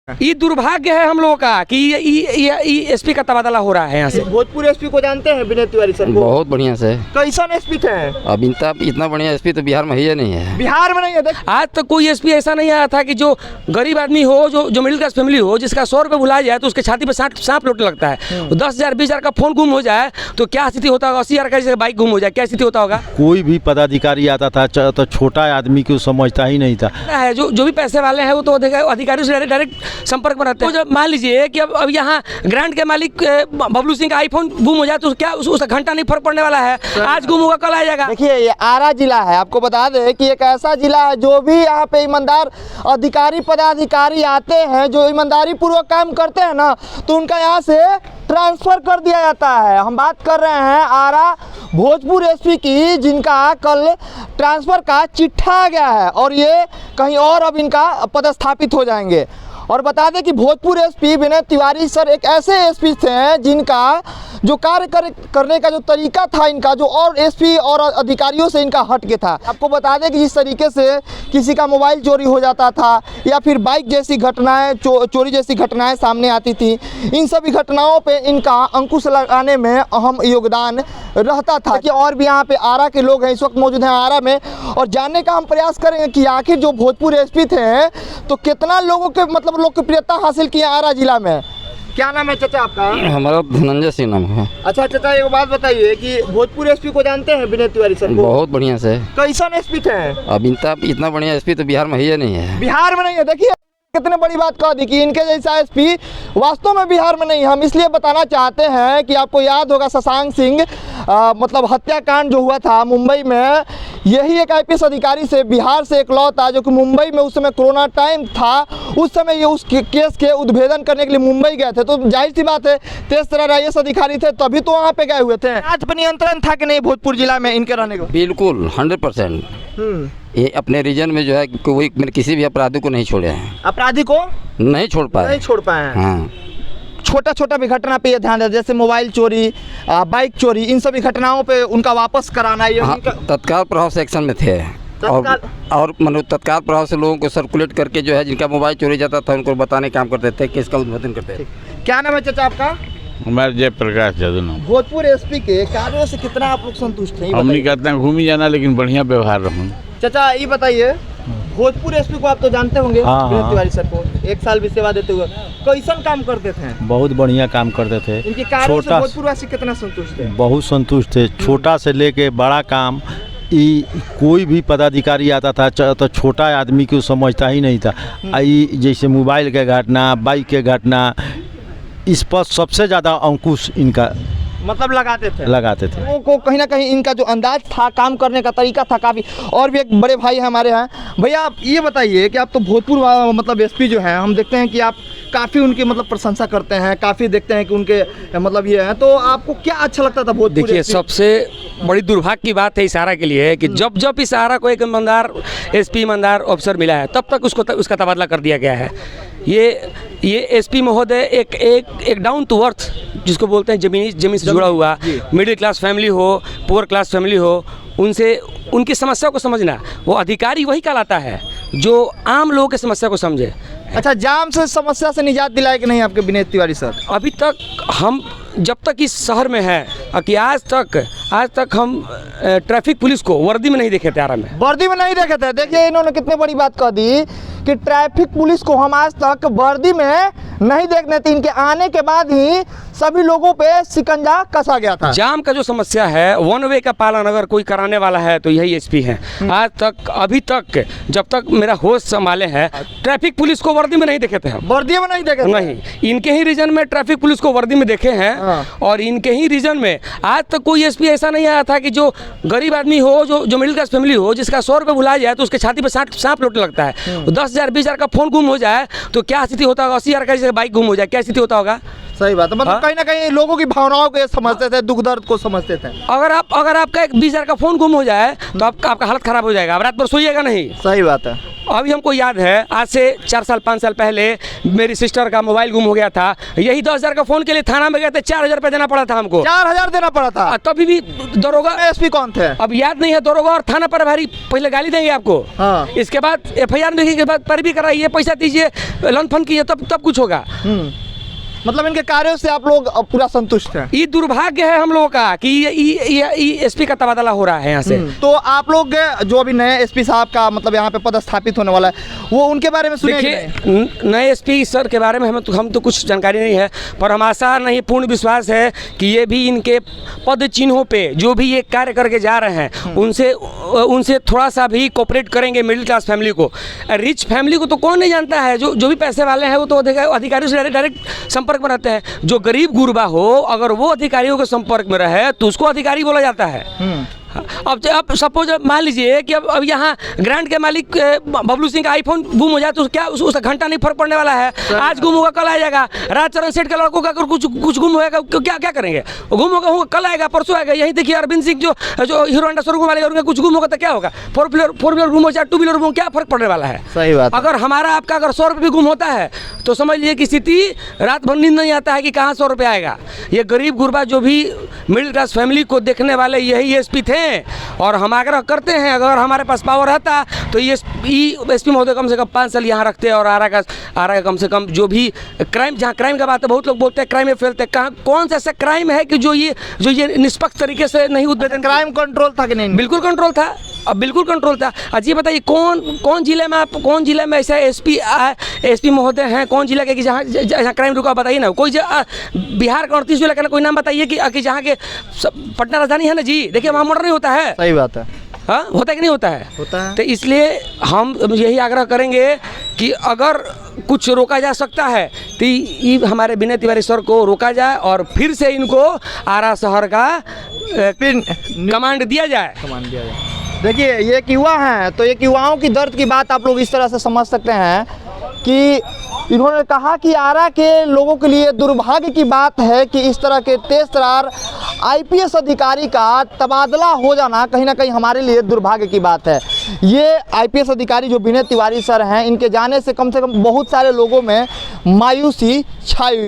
ये दुर्भाग्य है हम लोगों का कि ये एसपी का तबादला हो रहा है यहाँ से। भोजपुर एसपी को जानते हैं विनय तिवारी सर को? बहुत बढ़िया से। कैसा एसपी थे? अब इतना बढ़िया एसपी तो बिहार में ही नहीं है। बिहार में नहीं है। आज तक कोई एसपी ऐसा नहीं आया था कि जो गरीब आदमी हो, जो मिडिल क्लास फैमिली हो, जिसका 100 रुपये भुला जाए तो उसके छाती पर सांप लौटने लगता है। 10,000 20,000 का फोन गुम हो जाए तो क्या स्थिति होता होगा? 80,000 का जैसे बाइक गुम हो जाए क्या स्थिति होता होगा? कोई भी पदाधिकारी आता था तो छोटा आदमी को समझता ही नहीं था। जो भी पैसे वाले हैं वो तो अधिकारियों से डायरेक्ट संपर्क में रहते हैं। जब मान लीजिए कि अब यहाँ ग्रांट के मालिक बबलू सिंह का आईफोन गुम हो जाए तो क्या उसका घंटा नहीं फर्क पड़ने वाला है? आज गुम होगा कल आ जाएगा। देखिए ये आरा जिला है, आपको बता दें कि एक ऐसा जिला है जो भी यहाँ पे ईमानदार अधिकारी पदाधिकारी आते हैं, जो ईमानदारी पूर्वक काम करते हैं ना, तो उनका यहाँ से ट्रांसफर कर दिया जाता है। हम बात कर रहे हैं आरा भोजपुर एसपी की, जिनका कल ट्रांसफर का चिट्ठा आ गया है और ये कहीं और अब इनका पदस्थापित हो जाएंगे। और बता दें कि भोजपुर एसपी विनय तिवारी सर एक ऐसे एसपी थे जिनका जो कार्य करने का जो तरीका था इनका, जो और एसपी और अधिकारियों से इनका हट के था। आपको बता दें कि जिस तरीके से किसी का मोबाइल चोरी हो जाता था या फिर बाइक जैसी घटनाएं चोरी जैसी घटनाएं सामने आती थी, इन सभी घटनाओं पे इनका अंकुश लगाने में अहम योगदान रहता था। कि और भी यहाँ पे आरा के लोग हैं, इस वक्त मौजूद हैं आरा में, और जानने का हम प्रयास करेंगे कि आखिर जो भोजपुर एसपी थे तो कितना लोगों के मतलब लोकप्रियता हासिल की आरा जिला में। क्या नाम है चाचा आपका? हमारा धनंजय सिंह नाम है। अच्छा चाचा एक बात बताइए कि भोजपुर एसपी को जानते हैं विनय तिवारी सर को? बहुत बढ़िया से। कैसा एसपी थे? अब इतना बढ़िया एसपी तो बिहार में ही नहीं है। बिहार में नहीं है। देखिए कितने बड़ी बात कह दी कि इनके जैसा एसपी वास्तव में बिहार में नहीं। हम इसलिए बताना चाहते हैं कि आपको याद होगा शशांक सिंह मतलब हत्याकांड जो हुआ था मुंबई में, यही एक आईपीएस अधिकारी से बिहार से इकलौता जो कि मुंबई में उस समय कोरोना टाइम था, उस समय ये उस केस के उद्भेदन करने के लिए मुंबई गए थे। तो जाहिर सी बात है तेज तर्रार आईएएस अधिकारी थे तभी तो वहाँ पे गए हुए थे। आज पर नियंत्रण था कि नहीं भोजपुर जिला में इनके रहने को? बिल्कुल 100%। ये अपने रीजन में जो है कोई किसी भी अपराधी को नहीं छोड़े हैं। अपराधी को नहीं छोड़ पाए। हाँ। छोटा छोटा भी घटना पे ये ध्यान दें, जैसे मोबाइल चोरी, बाइक चोरी, इन सभी घटनाओं पे उनका वापस कराना। ये तत्काल प्रभाव से एक्शन में थे और तत्काल प्रभाव से लोगों को सर्कुलेट करके जो है जिनका मोबाइल चोरी जाता था उनको बताने काम करते थे, केस का उद्भेदन करते थे। क्या नाम है चाचा आपका? हमारे जयप्रकाश जादू नाम। भोजपुर एसपी के कार्यों से कितना आप लोग संतुष्ट हैं? हम नहीं कहते हैं घूम ही जाना, लेकिन बढ़िया व्यवहार रहूँ। चाचा ये बताइए भोजपुर एसपी को आप तो जानते होंगे विनय तिवारी सर को, 1 साल भी सेवा देते हुए, कैसन काम करते थे? बहुत बढ़िया काम करते थे। इनके कार्यों से भोजपुर वासी कितना संतुष्ट है? बहुत संतुष्ट थे। छोटा से लेके बड़ा काम कोई भी पदाधिकारी आता था तो छोटा आदमी को समझता ही नहीं था। जैसे मोबाइल के घटना, बाइक के घटना, इस पर सबसे ज़्यादा अंकुश इनका मतलब लगाते थे। लोगों को कहीं ना कहीं इनका जो अंदाज था, काम करने का तरीका था काफ़ी। और भी एक बड़े भाई हमारे हैं। भैया आप ये बताइए कि आप तो भोजपुर मतलब एसपी जो हैं, हम देखते हैं कि आप काफ़ी उनकी मतलब प्रशंसा करते हैं, काफ़ी देखते हैं कि उनके मतलब ये हैं, तो आपको क्या अच्छा लगता था भोजपुर? देखिए सबसे बड़ी दुर्भाग्य की बात है इस आरा के लिए कि जब इस आरा को एक ईमानदार एसपी ईमानदार ऑफिसर मिला है तब तक उसका तबादला कर दिया गया है। ये एसपी महोदय एक डाउन टू अर्थ जिसको बोलते हैं जमीन से जुड़ा हुआ, मिडिल क्लास फैमिली हो, पुअर क्लास फैमिली हो, उनसे उनकी समस्या को समझना, वो अधिकारी वही कहलाता है जो आम लोगों की समस्या को समझे। अच्छा, जाम से समस्या से निजात दिलाए कि नहीं आपके विनय तिवारी सर? अभी तक हम जब तक इस शहर में हैं कि आज तक हम ट्रैफिक पुलिस को वर्दी में नहीं देखे थे। आरा में वर्दी में नहीं देखे थे। देखिए इन्होंने कितनी बड़ी बात कह दी कि ट्रैफिक पुलिस को हम आज तक वर्दी में नहीं देखने थे। इनके आने के बाद ही सभी लोगों पे शिकंजा कसा गया था। जाम का जो समस्या है, वन वे का पालन अगर कोई कराने वाला है तो यही एसपी हैं। आज तक अभी तक जब तक मेरा होश संभाले है ट्रैफिक पुलिस को वर्दी में नहीं देखे थे हम। वर्दी में नहीं देखे? नहीं, इनके ही रीजन में ट्रैफिक पुलिस को वर्दी में देखे हैं। और इनके ही रीजन में आज तक कोई एसपी ऐसा नहीं आया था कि जो गरीब आदमी हो, जो मिडिल क्लास फैमिली हो, जिसका 100 रुपये भुला जाए तो उसके छाती पर सांप लौटने लगता है। 10,000 20,000 का फोन गुम हो जाए तो क्या स्थिति होता होगा? 80,000 का जैसे बाइक गुम हो जाए क्या स्थिति होता होगा? सही बात है। मतलब कहीं ना कहीं लोगों की भावनाओं को समझते थे, दुख दर्द को समझते थे। अगर आपका 20,000 का फोन गुम हो जाए तो आपका हालत खराब हो जाएगा, आप रात भर सोइएगा नहीं। सही बात है। अभी हमको याद है, आज से 4 साल 5 साल पहले मेरी सिस्टर का मोबाइल गुम हो गया था। यही 10,000 का फ़ोन के लिए थाना में गए थे, 4,000 रुपये देना पड़ा था हमको। 4,000 देना पड़ा था। तभी भी दरोगा, एसपी कौन थे? अब याद नहीं है। दरोगा और थाना प्रभारी पहले गाली देंगे आपको, हाँ। इसके बाद FIR लिखने के बाद पैरवी कराइए, पैसा दीजिए, लन फन कीजिए, तब कुछ होगा। मतलब इनके कार्यों से आप लोग पूरा संतुष्ट हैं? ये दुर्भाग्य है हम लोगों का कि ये SP का तबादला हो रहा है यहाँ से। तो आप लोग जो अभी नए SP साहब का मतलब यहाँ पे पदस्थापित होने वाला है, वो उनके बारे में सुने? देखिए, नए SP सर के बारे में हम तो कुछ जानकारी नहीं है, पर हम आशा नहीं, पूर्ण विश्वास है कि ये भी इनके पद चिन्हों पे जो भी ये कार्य करके जा रहे हैं उनसे थोड़ा सा भी कोऑपरेट करेंगे। मिडिल क्लास फैमिली को, रिच फैमिली को तो कौन नहीं जानता है, जो भी पैसे वाले हैं वो तो अधिकारियों से डायरेक्ट संपर्क में रहते हैं। जो गरीब गुरबा हो, अगर वो अधिकारियों के संपर्क में रहे तो उसको अधिकारी बोला जाता है। अब सपोज मान लीजिए कि अब यहाँ ग्रांट के मालिक बबलू सिंह का आईफोन गुम हो जाए तो क्या उसका घंटा नहीं फर्क पड़ने वाला है। आज गुम होगा, कल आ जाएगा। राजचरण सेठ के लड़कों का अगर कुछ गुम होगा, क्या करेंगे? गुम होगा, कल आएगा, परसों आएगा। यही देखिए अरविंद सिंह जो हीरो होंडा शोरूम वाले, उनका कुछ गुम होगा तो क्या होगा? 4 व्हीलर गुम हो जाए, 2 व्हीलर गुम, क्या फर्क पड़ने वाला है? सही बात। अगर हमारा आपका अगर 100 रुपये भी गुम होता है तो समझ लीजिए कि स्थिति रात भर नींद नहीं आता है कि कहाँ 100 रुपये आएगा। ये गरीब गुरबा जो भी मिडिल क्लास फैमिली को देखने वाले यही SP थे। और हम आग्रह करते हैं, अगर हमारे पास पावर रहता तो ये SP महोदय कम से कम 5 साल यहाँ रखते और आरा का कम से कम जो भी क्राइम, जहाँ क्राइम का बात है, बहुत लोग बोलते हैं क्राइम में फैलते, कहाँ कौन सा ऐसा क्राइम है कि जो ये निष्पक्ष तरीके से नहीं उद्भेदन? क्राइम कंट्रोल था कि नहीं? बिल्कुल कंट्रोल था, अब बिल्कुल कंट्रोल था। अजी बताइए कौन जिले में ऐसा SP महोदय हैं, कौन जिला के कि जहाँ क्राइम रुका? बताइए ना। कोई बिहार का 38 जिला का कोई नाम बताइए कि जहाँ के पटना राजधानी है ना जी, देखिए वहाँ मर्डर नहीं होता है। सही बात है। हाँ, होता है कि नहीं होता है? होता है। तो इसलिए हम यही आग्रह करेंगे कि अगर कुछ रोका जा सकता है तो ये हमारे विनय तिवारी सर को रोका जाए और फिर से इनको आरा शहर का कमांड दिया जाए। देखिए, ये एक युवा हैं, तो एक युवाओं की दर्द की बात आप लोग इस तरह से समझ सकते हैं कि इन्होंने कहा कि आरा के लोगों के लिए दुर्भाग्य की बात है कि इस तरह के तेज तरार IPS अधिकारी का तबादला हो जाना कहीं ना कहीं हमारे लिए दुर्भाग्य की बात है। ये IPS अधिकारी जो विनय तिवारी सर हैं, इनके जाने से कम बहुत सारे लोगों में मायूसी छाई हुई।